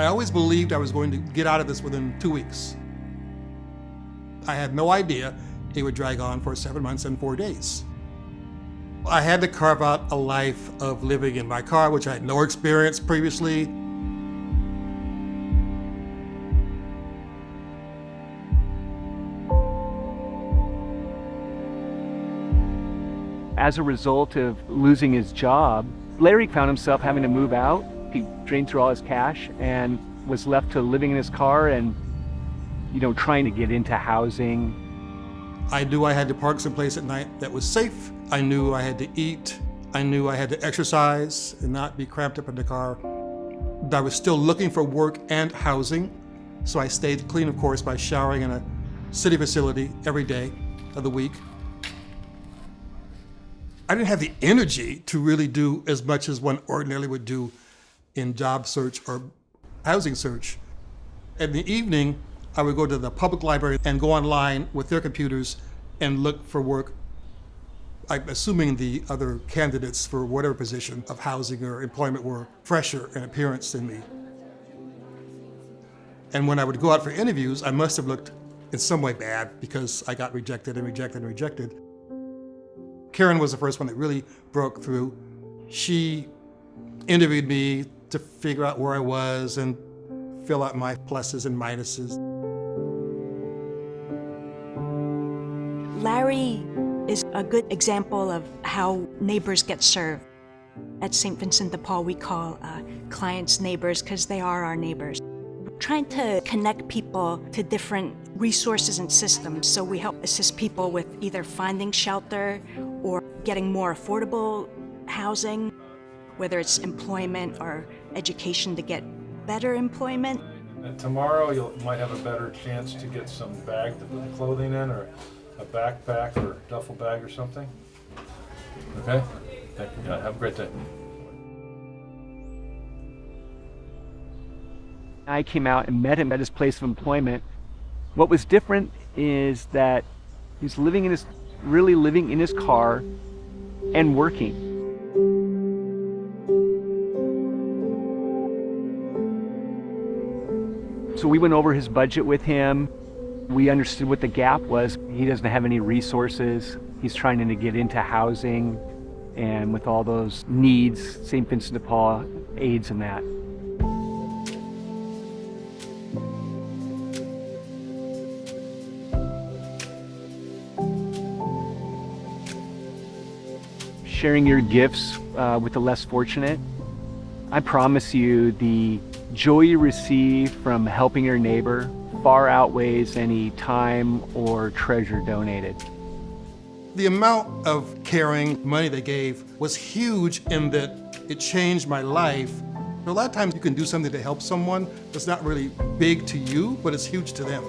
I always believed I was going to get out of this within 2 weeks. I had no idea it would drag on for 7 months and 4 days. I had to carve out a life of living in my car, which I had no experience previously. As a result of losing his job, Larry found himself having to move out. He drained through all his cash and was left to living in his car and, trying to get into housing. I knew I had to park someplace at night that was safe. I knew I had to eat. I knew I had to exercise and not be cramped up in the car. But I was still looking for work and housing, so I stayed clean, of course, by showering in a city facility every day of the week. I didn't have the energy to really do as much as one ordinarily would do in job search or housing search. In the evening, I would go to the public library and go online with their computers and look for work. I'm assuming the other candidates for whatever position of housing or employment were fresher in appearance than me. And when I would go out for interviews, I must have looked in some way bad because I got rejected and rejected and rejected. Karen was the first one that really broke through. She interviewed me to figure out where I was and fill out my pluses and minuses. Larry is a good example of how neighbors get served. At St. Vincent de Paul, we call clients neighbors because they are our neighbors. Trying to connect people to different resources and systems, so we help assist people with either finding shelter or getting more affordable housing, whether it's employment or education to get better employment. And tomorrow you might have a better chance to get some bag to put the clothing in, or a backpack or duffel bag or something. Okay? Thank you. Yeah, have a great day. I came out and met him at his place of employment. What was different is that he's really living in his car and working. So we went over his budget with him. We understood what the gap was. He doesn't have any resources. He's trying to get into housing, and with all those needs, St. Vincent de Paul aids in that. Sharing your gifts with the less fortunate. I promise you the joy you receive from helping your neighbor far outweighs any time or treasure donated. The amount of caring money they gave was huge in that it changed my life. A lot of times you can do something to help someone that's not really big to you, but it's huge to them.